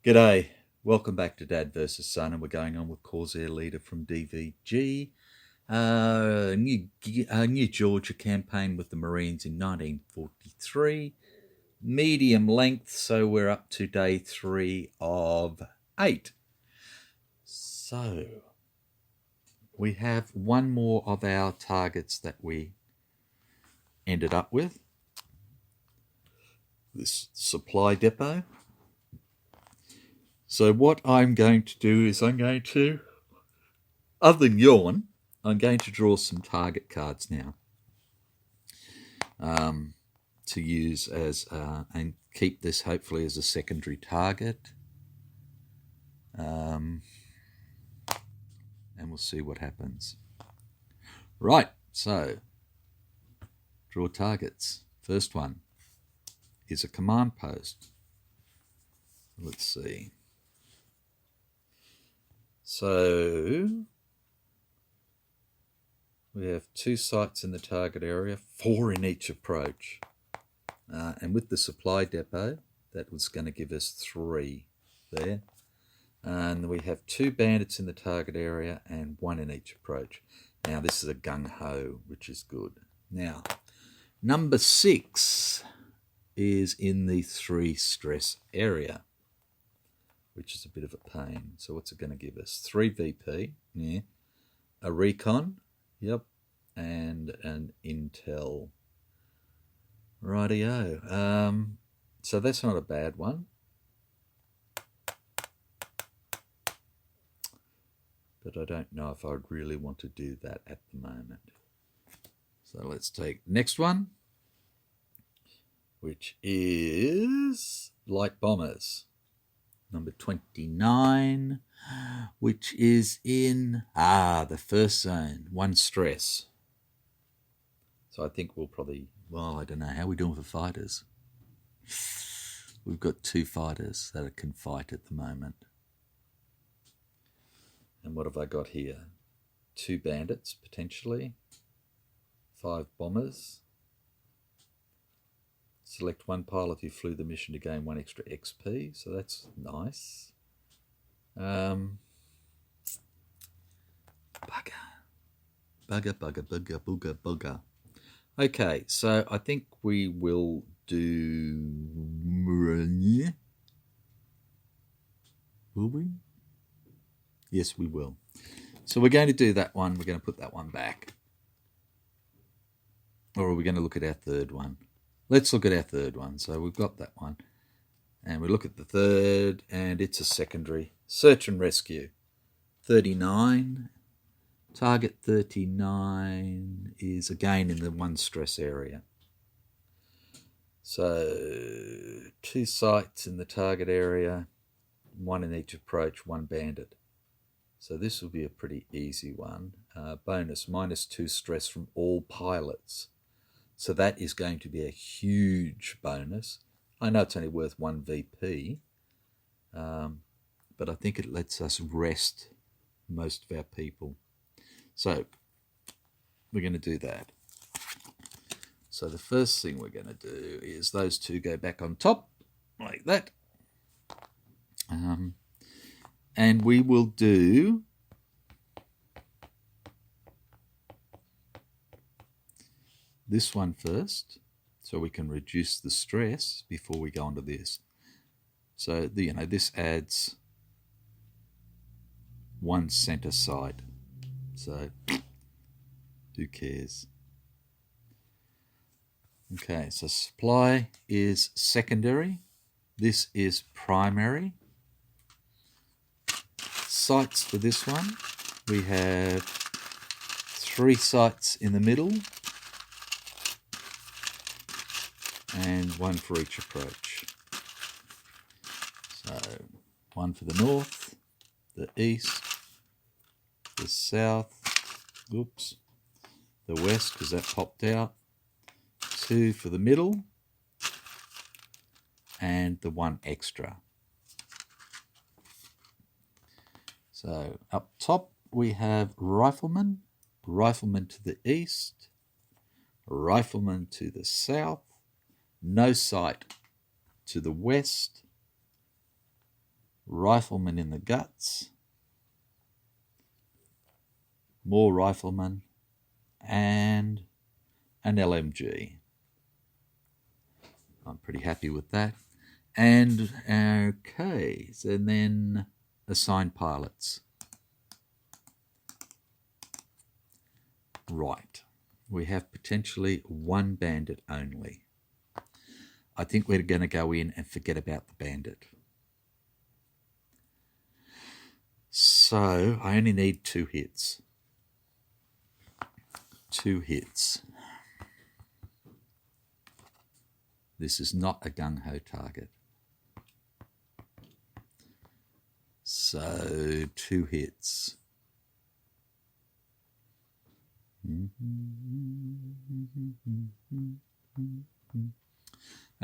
G'day, welcome back to Dad vs Son, and we're going on with Corsair Leader from DVG. New Georgia campaign with the Marines in 1943. Medium length, so we're up to day 3 of 8. So, we have one more of our targets that we ended up with. This supply depot. So what I'm going to do is other than yawn, I'm going to draw some target cards now to use as, and keep this hopefully as a secondary target. And we'll see what happens. Right, so draw targets. First one is a command post. Let's see. So we have 2 sites in the target area, 4 in each approach. And with the supply depot, that was going to give us 3 there. And we have 2 bandits in the target area and 1 in each approach. Now this is a gung-ho, which is good. Now, number 6 is in the 3 stress area, which is a bit of a pain. So what's it going to give us? 3 VP, yeah, a recon, yep, and an intel. Rightio. So that's not a bad one. But I don't know if I'd really want to do that at the moment. So let's take next one, which is light bombers. Number 29, which is in the first zone, 1 stress. So I think we'll probably, well, I don't know, how are we doing for fighters? We've got 2 fighters that can fight at the moment. And what have I got here? 2 bandits, potentially. 5 bombers. Select 1 pilot who flew the mission to gain 1 extra XP, so that's nice. Bugger. Okay, so I think we will do... Will we? Yes, we will. So we're going to do that one. We're going to put that one back. Or are we going to look at our third one? Let's look at our third one. So we've got that one. And we look at the third, and it's a secondary. Search and rescue. 39. Target 39 is again in the 1 stress area. So 2 sites in the target area, 1 in each approach, 1 bandit. So this will be a pretty easy one. Bonus, -2 stress from all pilots. So that is going to be a huge bonus. I know it's only worth 1 VP, but I think it lets us rest most of our people. So we're going to do that. So the first thing we're going to do is those 2 go back on top, like that. And we will do this one first, so we can reduce the stress before we go on to this. So this adds 1 center side. So who cares? Okay, so supply is secondary. This is primary. Sites for this one, we have 3 sites in the middle and 1 for each approach. So 1 for the north, the east, the south, oops, the west, because that popped out, 2 for the middle, and the 1 extra. So up top we have riflemen, riflemen to the east, riflemen to the south, no sight to the west, rifleman in the guts, more riflemen, and an LMG. I'm pretty happy with that. And okay, so then assign pilots. Right, we have potentially one bandit only. I think we're going to go in and forget about the bandit. So I only need 2 hits. 2 hits. This is not a gung-ho target. So 2 hits.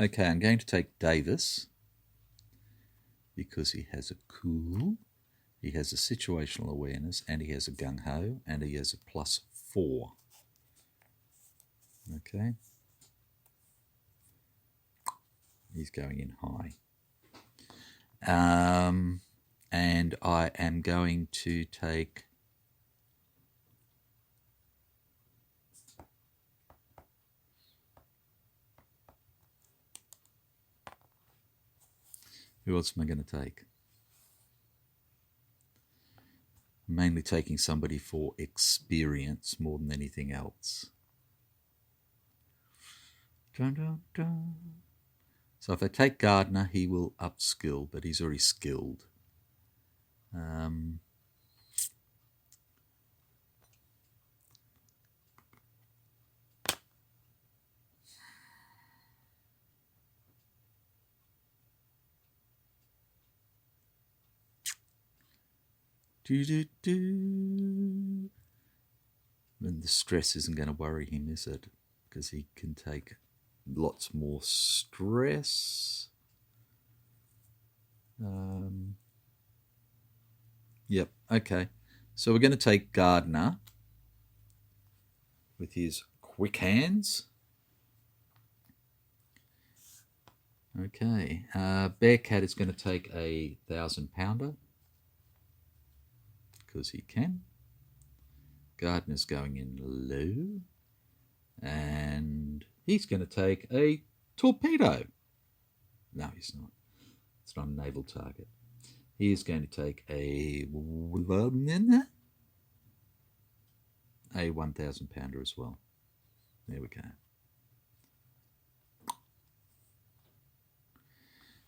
Okay, I'm going to take Davis because he has a cool, he has a situational awareness, and he has a gung-ho, and he has a +4. Okay. He's going in high. And I am going to take who else am I going to take? I'm mainly taking somebody for experience more than anything else. Dun, dun, dun. So if I take Gardner, he will upskill, but he's already skilled. And the stress isn't going to worry him, is it? Because he can take lots more stress. Yep, okay. So we're going to take Gardner with his quick hands. Okay, Bearcat is going to take a 1,000-pounder because he can. Gardner's going in low, and he's going to take a torpedo. No, he's not. It's not a naval target. He is going to take a 1,000-pounder as well. There we go.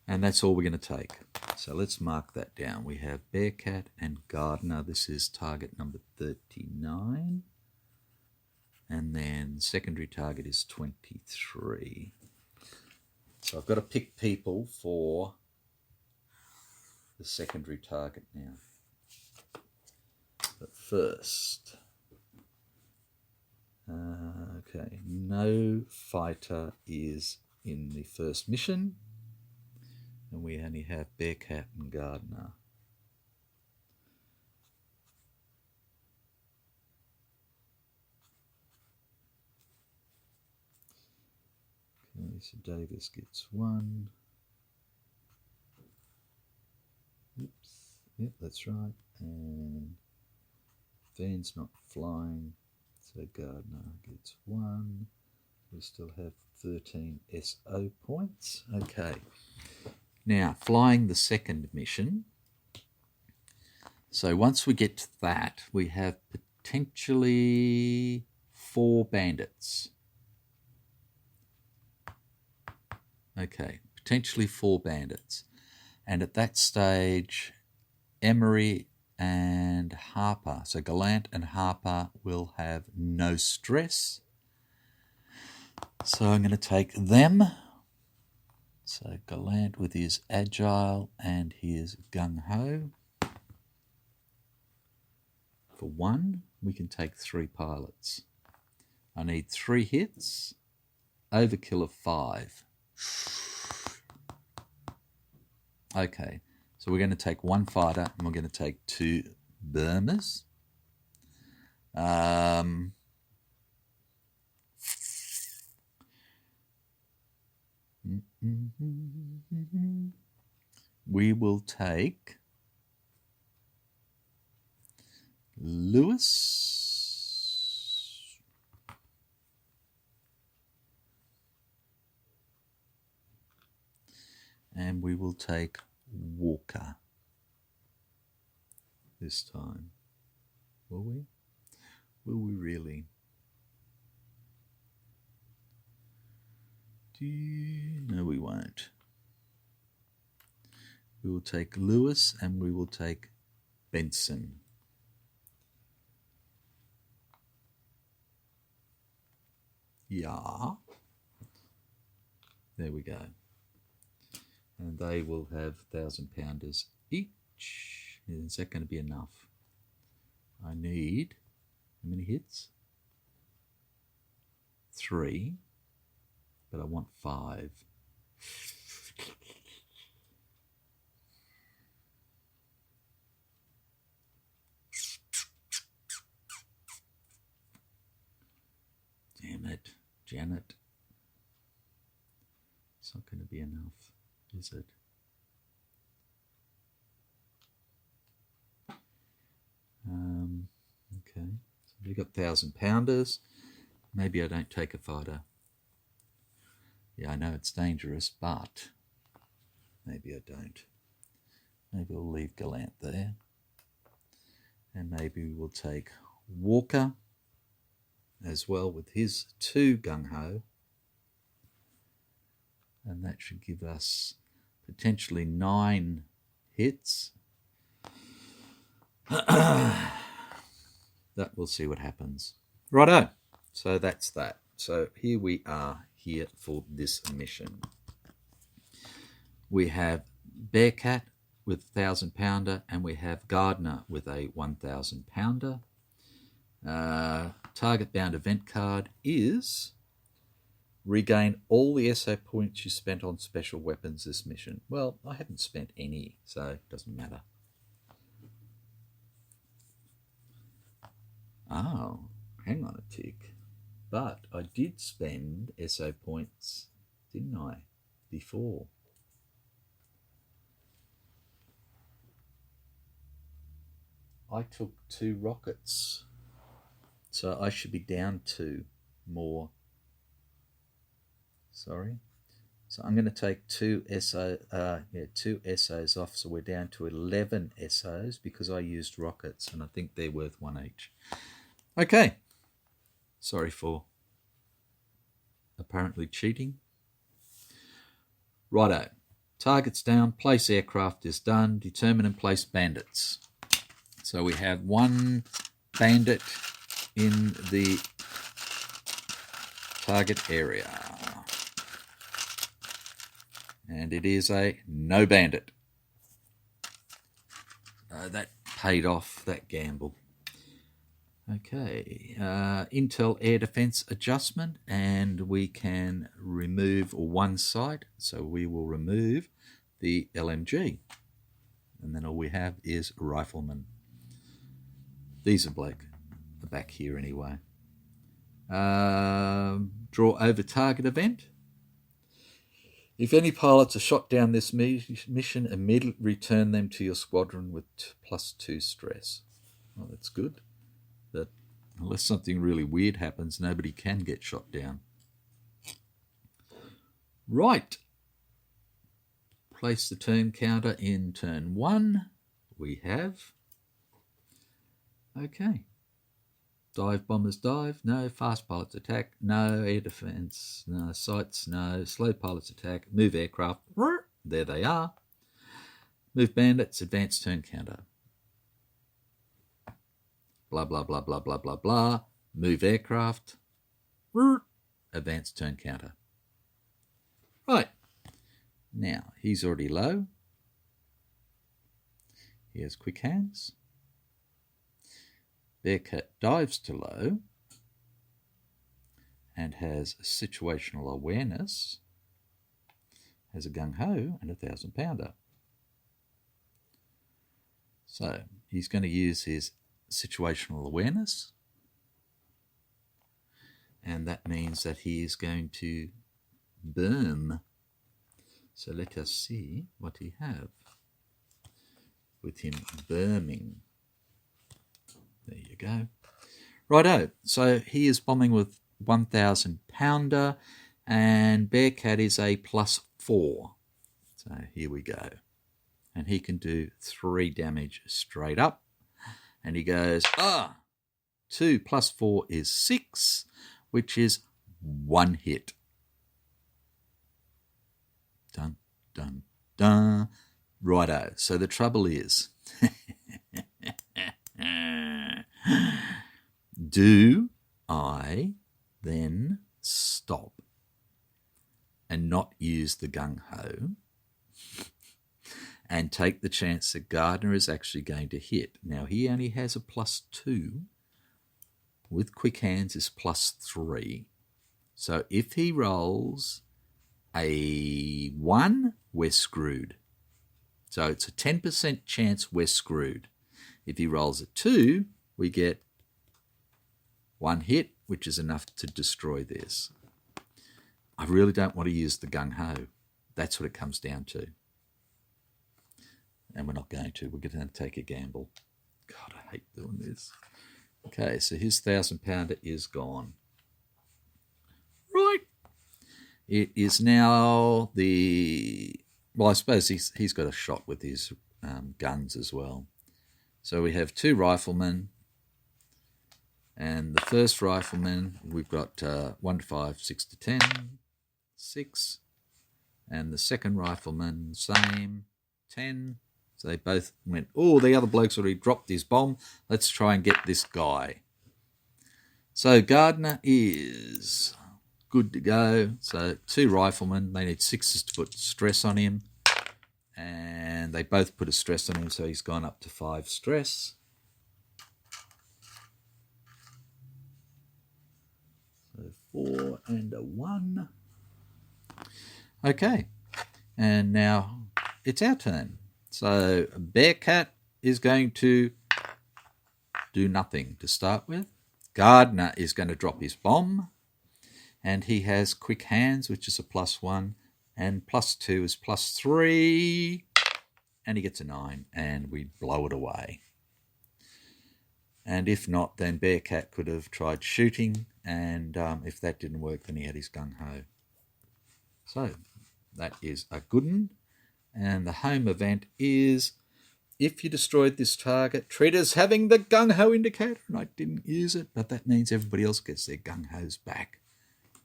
And that's all we're going to take. So let's mark that down. We have Bearcat and Gardner. This is target number 39. And then secondary target is 23. So I've got to pick people for the secondary target now. But first, okay, no fighter is in the first mission. And we only have Bearcat and Gardner. Okay, so Davis gets 1. Oops, yep, that's right. And Van's not flying, so Gardner gets 1. We still have 13 SO points. Okay. Now, flying the second mission. So once we get to that, we have potentially 4 bandits. Okay, potentially 4 bandits. And at that stage, Emery and Harper, so Gallant and Harper will have no stress. So I'm going to take them. So Gallant with his agile and his gung-ho. For 1, we can take 3 pilots. I need 3 hits, overkill of 5. Okay, so we're going to take 1 fighter and we're going to take 2 Burmers. we will take Lewis. And we will take Walker this time. Will we? Will we really? No, we won't. We will take Lewis and we will take Benson. Yeah. There we go. And they will have 1,000-pounders each. Is that going to be enough? I need, how many hits? 3, but I want 5. Damn it, Janet. It's not going to be enough, is it? Okay, so we've got 1,000-pounders. Maybe I don't take a fighter. Yeah, I know it's dangerous, but maybe I don't. Maybe I'll leave Gallant there. And maybe we'll take Walker as well with his 2 gung-ho. And that should give us potentially 9 hits. That we'll see what happens. Righto. So that's that. So here we are here for this mission. We have Bearcat with 1,000-pounder and we have Gardner with a 1,000-pounder. Target bound event card is regain all the SO points you spent on special weapons this mission. Well, I haven't spent any, so it doesn't matter. Oh, hang on a tick. But I did spend SO points, didn't I, before? I took 2 rockets. So I should be down 2 more. Sorry. So I'm going to take 2 SOs off. So we're down to 11 SOs because I used rockets and I think they're worth 1 each. Okay. Sorry for apparently cheating. Righto. Targets down. Place aircraft is done. Determine and place bandits. So we have 1 bandit in the target area. And it is a no bandit. That paid off, that gamble. Okay, Intel air defense adjustment, and we can remove 1 site. So we will remove the LMG. And then all we have is riflemen. These are back here anyway. Draw over target event. If any pilots are shot down this mission, immediately return them to your squadron with +2 stress. Well, that's good. That unless something really weird happens, nobody can get shot down. Right. Place the turn counter in turn 1. We have. Okay. Dive bombers dive, no. Fast pilots attack, no. Air defense, no. Sights, no. Slow pilots attack, move aircraft, there they are. Move bandits, advance turn counter. Blah, blah, blah, blah, blah, blah, blah. Move aircraft, advance turn counter. Right. Now, he's already low. He has quick hands. Bearcat dives to low and has situational awareness, has a gung-ho and a 1,000-pounder. So he's going to use his situational awareness, and that means that he is going to burn. So let us see what he have. with him bombing. There you go. Righto, so he is bombing with 1,000 pounder, and Bearcat is a +4. So here we go. And he can do 3 damage straight up. And he goes, 2 + 4 is 6, which is 1 hit. Dun, dun, dun. Righto, so the trouble is, do I then stop and not use the gung-ho and take the chance that Gardner is actually going to hit? Now, he only has a +2. With quick hands is +3. So if he rolls a 1, we're screwed. So it's a 10% chance we're screwed. If he rolls a 2, we get 1 hit, which is enough to destroy this. I really don't want to use the gung-ho. That's what it comes down to. And we're not going to. We're going to take a gamble. God, I hate doing this. Okay, so his 1,000 pounder is gone. Right. It is now the... Well, I suppose he's got a shot with his guns as well. So we have 2 riflemen. And the first rifleman, we've got 1 to 5, 6 to 10, 6. And the second rifleman, same, 10. So they both went, the other bloke's already dropped his bomb. Let's try and get this guy. So Gardner is good to go. So 2 riflemen, they need 6s to put stress on him. And they both put a stress on him, so he's gone up to 5 stress. So 4 and a 1. Okay, and now it's our turn. So Bearcat is going to do nothing to start with. Gardner is going to drop his bomb. And he has quick hands, which is a +1. And +2 is +3. And he gets a 9. And we blow it away. And if not, then Bearcat could have tried shooting. And if that didn't work, then he had his gung-ho. So that is a good one. And the home event is, if you destroyed this target, treat as having the gung-ho indicator. And I didn't use it, but that means everybody else gets their gung-hos back.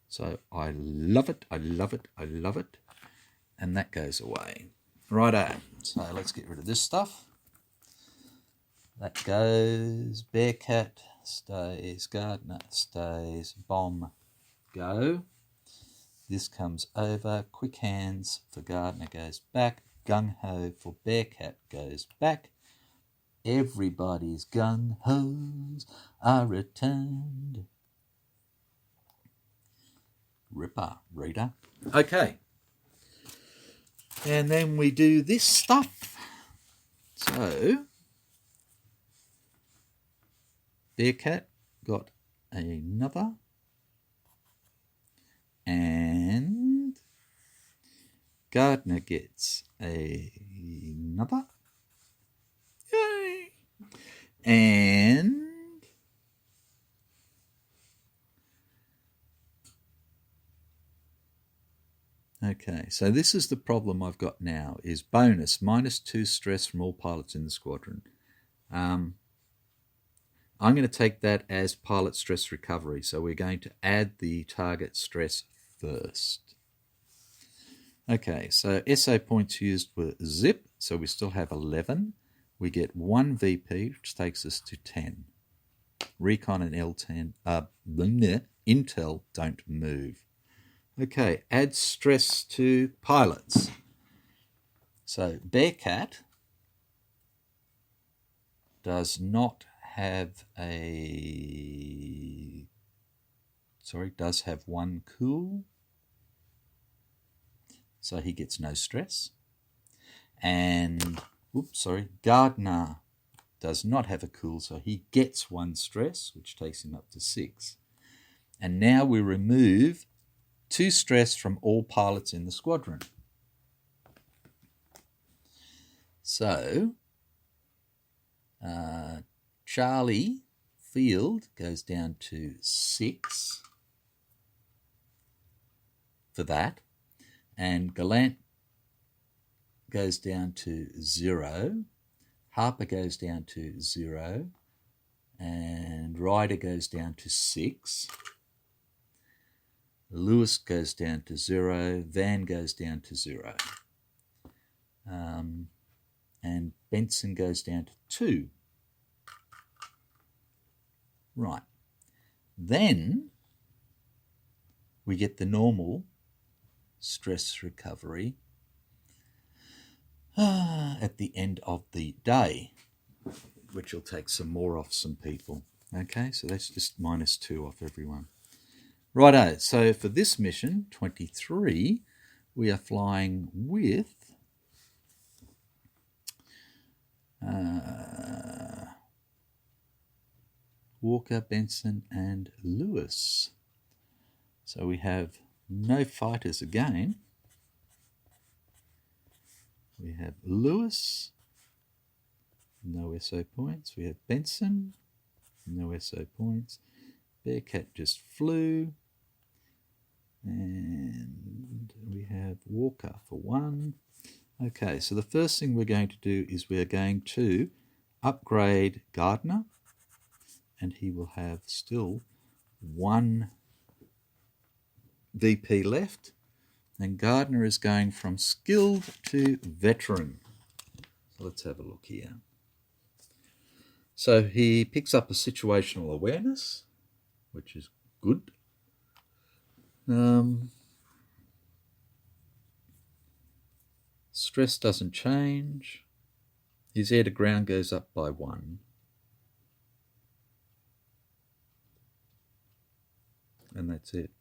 So I love it, I love it, I love it. And that goes away. Righto, so let's get rid of this stuff. That goes, Bearcat stays, Gardner stays, bomb, go. This comes over, quick hands for Gardner goes back, gung-ho for Bearcat goes back. Everybody's gung-hos are returned. Ripper, reader. Okay. And then we do this stuff. So, Bearcat got another. And Gardner gets another. Yay! And okay, so this is the problem I've got now, is bonus, -2 stress from all pilots in the squadron. I'm going to take that as pilot stress recovery, so we're going to add the target stress first. Okay, so SO points used were zip, so we still have 11. We get 1 VP, which takes us to 10. Recon and L10, Intel don't move. Okay, add stress to pilots. So Bearcat does not have does have 1 cool. So he gets no stress. And, Gardner does not have a cool, so he gets 1 stress, which takes him up to 6. And now we remove 2 stress from all pilots in the squadron. So Charlie Field goes down to 6 for that, and Gallant goes down to 0, Harper goes down to 0, and Ryder goes down to 6. Lewis goes down to 0, Van goes down to 0, and Benson goes down to 2. Right. Then we get the normal stress recovery at the end of the day, which will take some more off some people. Okay, so that's just -2 off everyone. Righto, so for this mission, 23, we are flying with Walker, Benson, and Lewis. So we have no fighters again. We have Lewis, no SO points. We have Benson, no SO points. Bearcat just flew. And we have Walker for 1. Okay, so the first thing we're going to do is we're going to upgrade Gardner, and he will have still 1 VP left, and Gardner is going from skilled to veteran. So let's have a look here. So he picks up a situational awareness, which is good. Stress doesn't change. His air to ground goes up by 1. And that's it.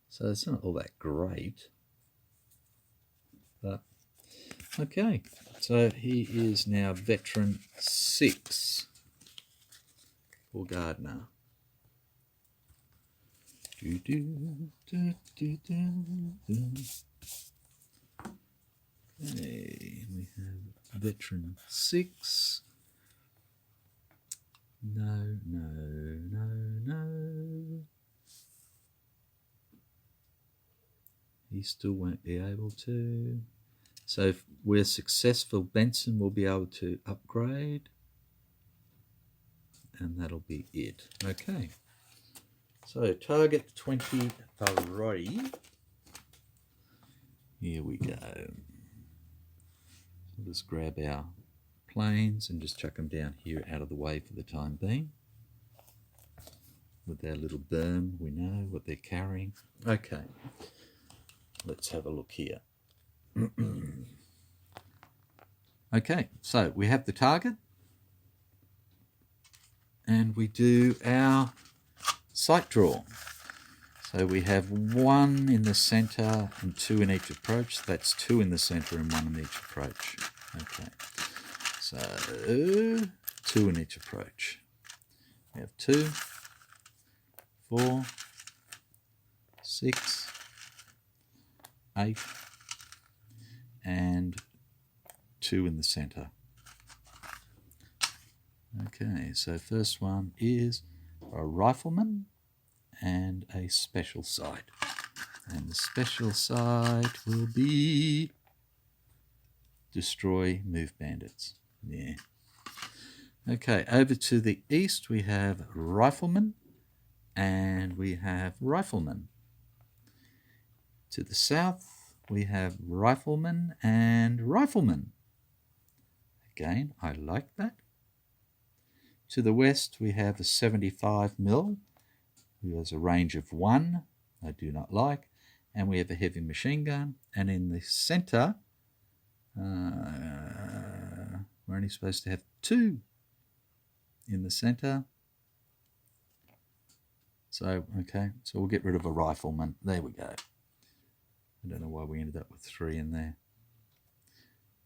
So it's not all that great. But, okay. So he is now veteran 6 for Gardner. Okay, we have veteran 6. No. He still won't be able to. So if we're successful, Benson will be able to upgrade. And that'll be it. Okay. So target 23. Here we go. We'll just grab our planes and just chuck them down here out of the way for the time being. With our little berm, we know what they're carrying. Okay. Let's have a look here. Okay, so we have the target. And we do our sight draw. So we have 1 in the centre and 2 in each approach. That's 2 in the centre and 1 in each approach. Okay. So 2 in each approach. We have 2, 4, 6, 8, and 2 in the centre. Okay, so first one is a rifleman and a special sight. And the special sight will be destroy move bandits. Yeah. Okay, over to the east we have rifleman and we have rifleman. To the south we have rifleman and rifleman. Again, I like that. To the west we have a 75mm, who has a range of 1, I do not like, and we have a heavy machine gun. And in the centre, we're only supposed to have 2 in the centre. So, okay, so we'll get rid of a rifleman. There we go. I don't know why we ended up with 3 in there.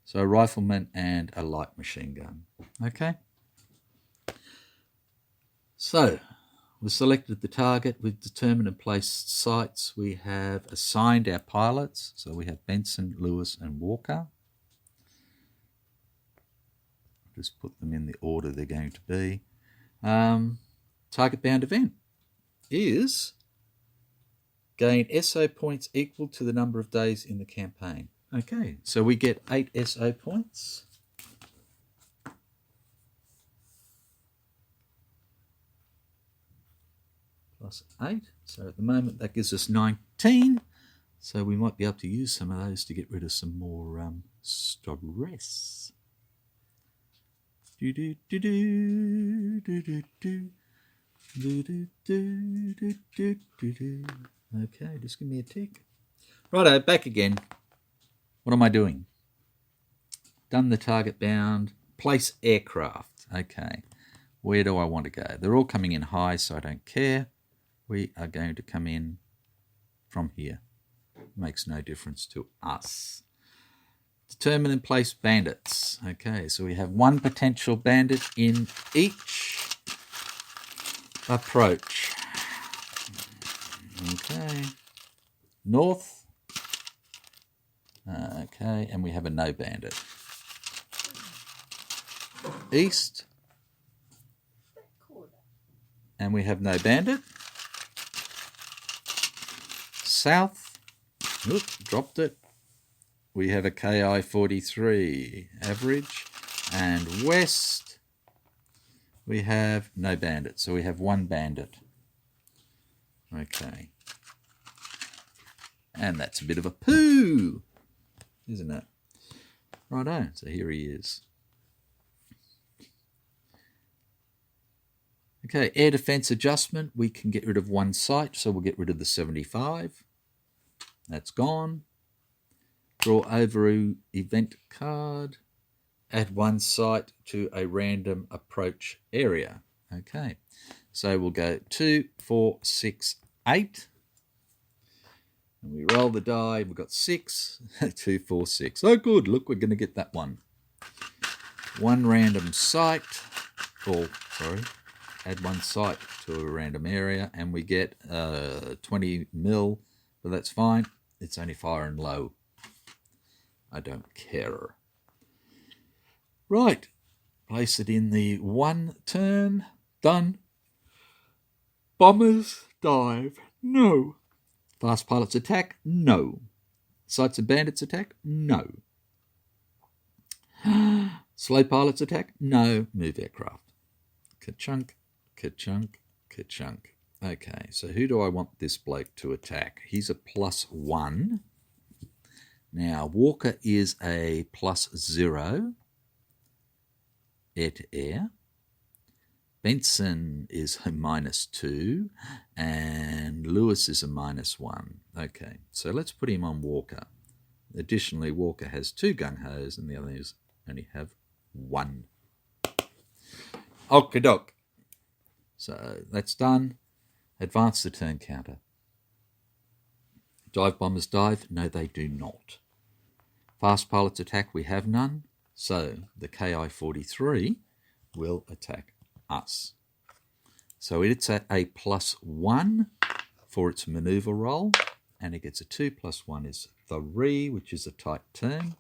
So a rifleman and a light machine gun. Okay. So we've selected the target, we've determined and placed sights, we have assigned our pilots, so we have Benson, Lewis and Walker. Just put them in the order they're going to be. Target bound event is gain SO points equal to the number of days in the campaign. Okay, so we get 8 SO points. Plus 8. So at the moment that gives us 19. So we might be able to use some of those to get rid of some more stress. Okay, just give me a tick. Righto, back again. What am I doing? Done the target bound. Place aircraft. Okay, where do I want to go? They're all coming in high, so I don't care. We are going to come in from here. Makes no difference to us. Determine and place bandits. Okay, so we have one potential bandit in each approach. Okay. North. Okay, and we have a no bandit. East. And we have no bandit. South. Oop, dropped it. We have a KI 43 average. And west, we have no bandit. So we have one bandit. Okay. And that's a bit of a poo, isn't it? Righto, so here he is. Okay, air defense adjustment. We can get rid of one site, so we'll get rid of the 75. That's gone. Draw over event card. Add one site to a random approach area. Okay, so we'll go 2, 4, 6, 8. And we roll the die. We've got 6. 2, 4, 6. Oh, good. Look, we're going to get that one. One random site. Or, sorry, add one site to a random area. And we get 20 mil. But that's fine. It's only firing low. I don't care. Right. Place it in the 1 turn. Done. Bombers dive. No. Fast pilots attack? No. Sights and bandits attack? No. Slow pilots attack? No. Move aircraft. Ka-chunk, ka-chunk, ka-chunk. Okay, so who do I want this bloke to attack? He's a +1. Now, Walker is a +0. Air to air. Benson is a -2, and Lewis is a -1. Okay, so let's put him on Walker. Additionally, Walker has 2 gung-hos, and the others only have 1. Okie doke. So that's done. Advance the turn counter. Dive bombers dive? No, they do not. Fast pilots attack? We have none. So the KI-43 will attack us. So it's at a +1 for its maneuver roll, and it gets a 2 + 1 is 3, which is a tight turn,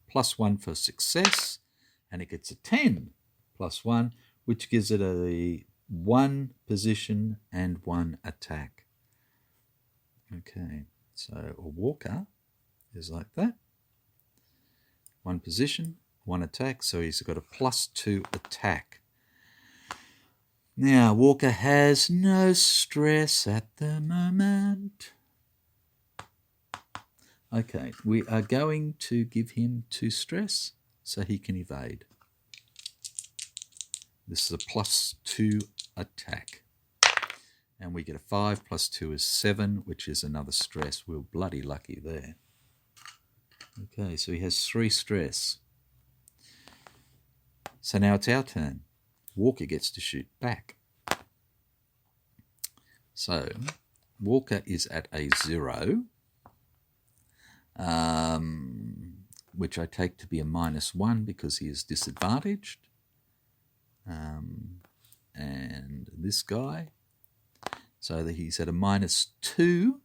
+1 for success, and it gets a 10 + 1, which gives it a 1 position and 1 attack. Okay, so a Walker is like that. 1 position, 1 attack, so he's got a +2 attack. Now, Walker has no stress at the moment. Okay, we are going to give him 2 stress so he can evade. This is a +2 attack. And we get a 5 + 2 is 7, which is another stress. We're bloody lucky there. Okay, so he has 3 stress. So now it's our turn. Walker gets to shoot back. So Walker is at a 0, which I take to be a -1 because he is disadvantaged. And this guy, so that he's at a -2,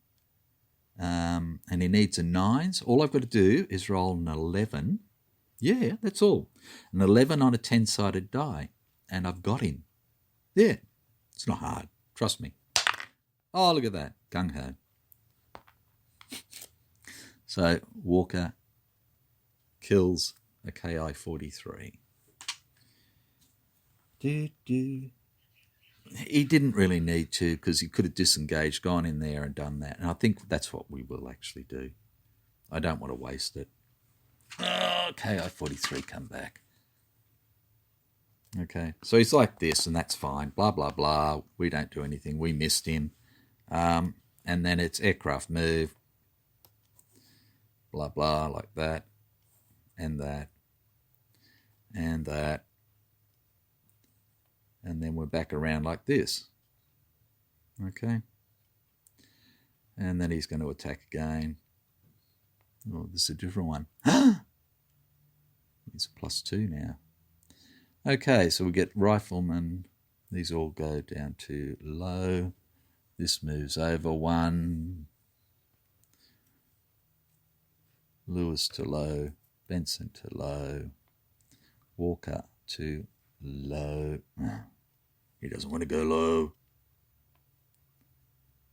and he needs a 9. So all I've got to do is roll an 11 Yeah, that's all. An 11 on a 10-sided die, and I've got him. Yeah, it's not hard. Trust me. Oh, look at that. Gung-ho. So Walker kills a KI-43. He didn't really need to, because he could have disengaged, gone in there and done that. And I think that's what we will actually do. I don't want to waste it. Oh, KI-43, come back. Okay, so he's like this, and that's fine. Blah, blah, blah. We don't do anything. We missed him. And then it's aircraft move. Blah, blah, like that. And that. And that. And then we're back around like this. Okay. And then he's going to attack again. Oh, this is a different one. He's a +2 now. Okay, so we get rifleman. These all go down to low. This moves over 1. Lewis to low. Benson to low. Walker to low. He doesn't want to go low.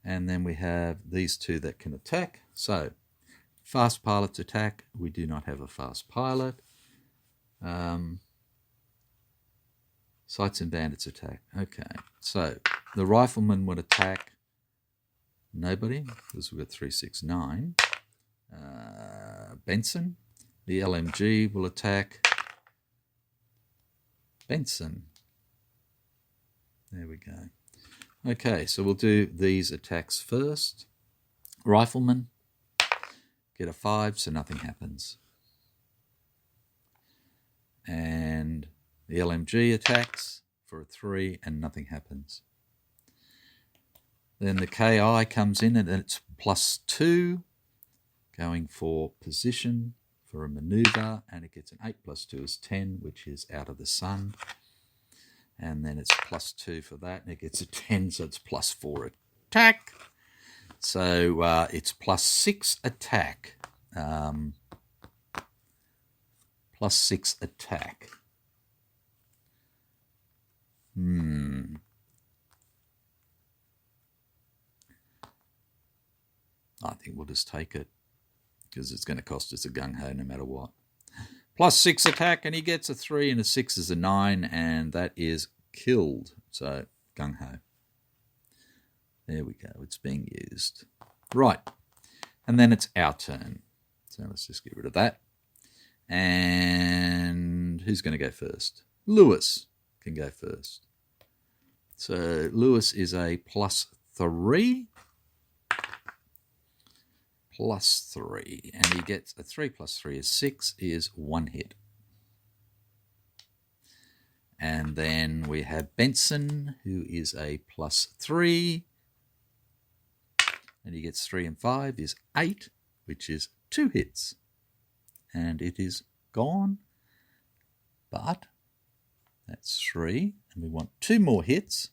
And then we have these two that can attack. So, fast pilots attack. We do not have a fast pilot. Sights and bandits attack. Okay, so the rifleman would attack nobody, because we've got 369. Benson. The LMG will attack Benson. There we go. Okay, so we'll do these attacks first. Rifleman, get a 5, so nothing happens. And the LMG attacks for a 3, and nothing happens. Then the KI comes in, and it's +2, going for position for a maneuver, and it gets an 8 + 2 is 10, which is out of the sun. And then it's +2 for that, and it gets a 10, so it's +4 attack. So it's +6 attack. +6 attack. I think we'll just take it, because it's going to cost us a gung-ho no matter what. +6 attack, and he gets a 3, and a 6 is a 9, and that is killed. So, gung-ho. There we go. It's being used. Right. And then it's our turn. So let's just get rid of that. And who's going to go first? Lewis can go first. So Lewis is a +3. +3, and he gets a 3 + 3 is 6, is 1 hit. And then we have Benson, who is a +3, and he gets 3 and 5 is 8, which is 2 hits. And it is gone, but that's 3, and we want 2 more hits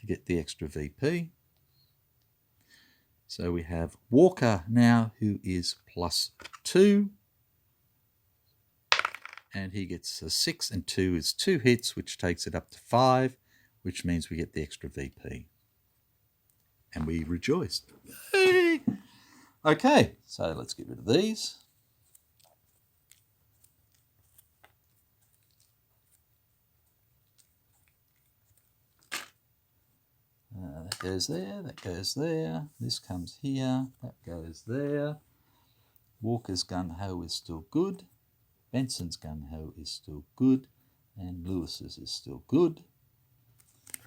to get the extra VP. So we have Walker now, who is +2. And he gets a 6, and 2 is 2 hits, which takes it up to 5, which means we get the extra VP. And we rejoiced. Yay! Okay, so let's get rid of these. That goes there, that goes there, this comes here, that goes there. Walker's gung-ho is still good. Benson's gung-ho is still good. And Lewis's is still good.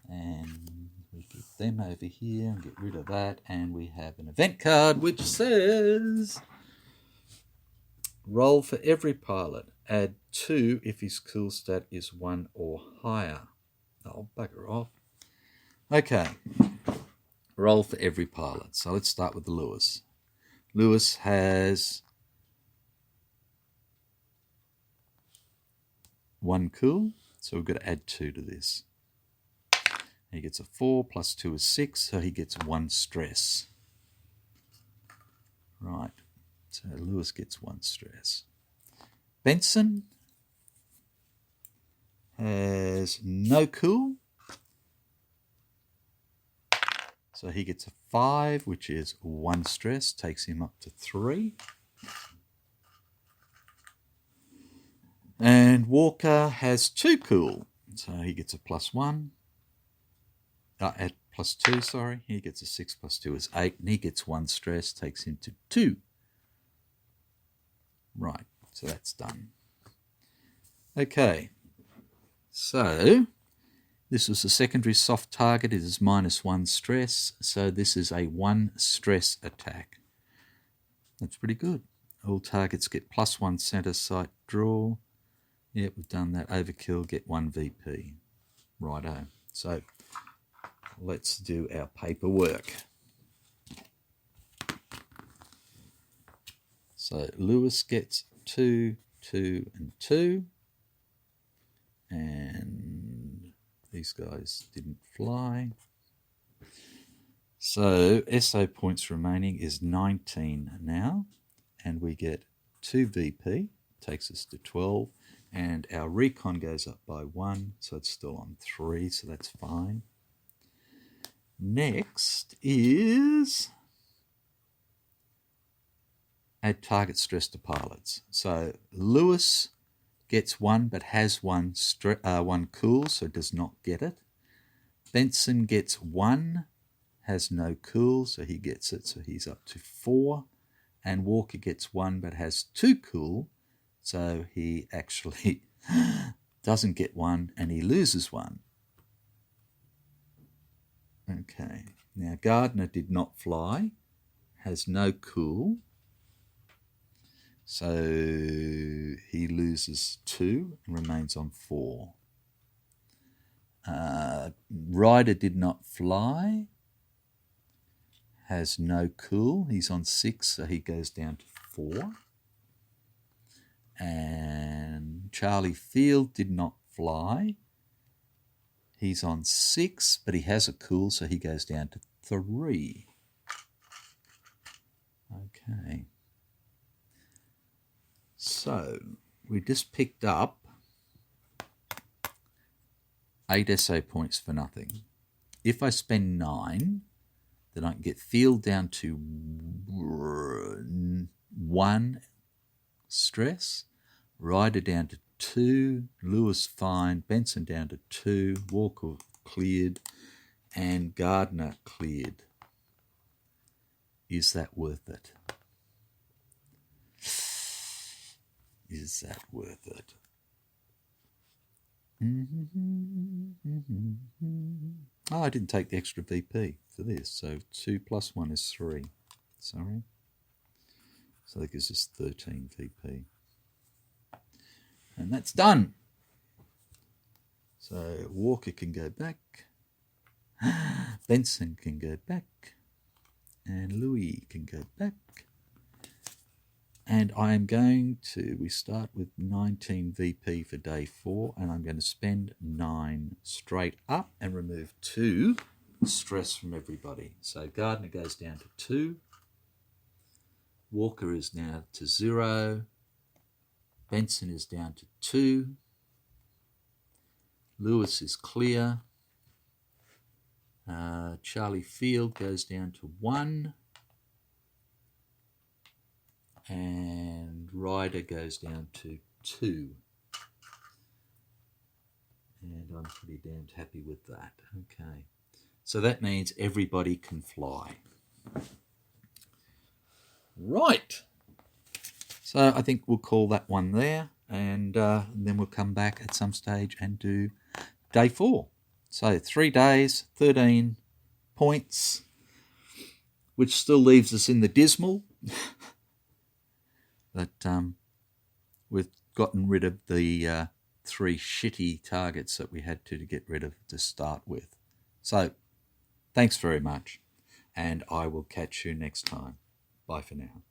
And we get them over here and get rid of that. And we have an event card which says, roll for every pilot. Add 2 if his kill stat is 1 or higher. Oh, bugger off. Okay, roll for every pilot. So let's start with the Lewis. Lewis has 1 cool, so we've got to add 2 to this. He gets a 4, + 2 is 6, so he gets 1 stress. Right, so Lewis gets 1 stress. Benson has no cool. So he gets a 5, which is 1 stress, takes him up to 3. And Walker has 2 cool. So he gets a +1. At +2, sorry. He gets a 6 + 2 is 8. And he gets 1 stress, takes him to 2. Right, so that's done. Okay, so this was a secondary soft target. It is -1 stress, so this is a 1 stress attack. That's pretty good. All targets get +1 center site draw. Yep, we've done that. Overkill, get 1 VP. Righto. So let's do our paperwork. So Lewis gets 2, 2, and 2. And these guys didn't fly. So SO points remaining is 19 now. And we get 2 VP, takes us to 12. And our recon goes up by 1, so it's still on 3, so that's fine. Next is add target stress to pilots. So Lewis gets 1 but has 1 cool, so does not get it. Benson gets 1, has no cool, so he gets it, so he's up to 4. And Walker gets 1 but has 2 cool, so he actually doesn't get 1 and he loses 1. Okay, now Gardner did not fly, has no cool, so he loses 2 and remains on 4. Ryder did not fly, has no cool, he's on 6, so he goes down to 4. And Charlie Field did not fly. He's on 6, but he has a cool, so he goes down to 3. Okay. So we just picked up 8 SO points for nothing. If I spend 9, then I can get Field down to 1 stress, Ryder down to 2, Lewis fine, Benson down to 2, Walker cleared, and Gardner cleared. Is that worth it? Is that worth it? Oh, I didn't take the extra VP for this, so 2 + 1 is 3. Sorry. So that gives us 13 VP. And that's done. So Walker can go back. Benson can go back. And Louis can go back. And I am going to, we start with 19 VP for day 4, and I'm going to spend 9 straight up and remove 2 stress from everybody. So Gardner goes down to 2. Walker is now to 0. Benson is down to 2. Lewis is clear. Charlie Field goes down to 1. And Ryder goes down to 2. And I'm pretty damned happy with that. Okay. So that means everybody can fly. Right. So I think we'll call that one there, and then we'll come back at some stage and do day 4. So 3 days, 13 points, which still leaves us in the dismal. But we've gotten rid of the 3 shitty targets that we had to get rid of to start with. So thanks very much, and I will catch you next time. Bye for now.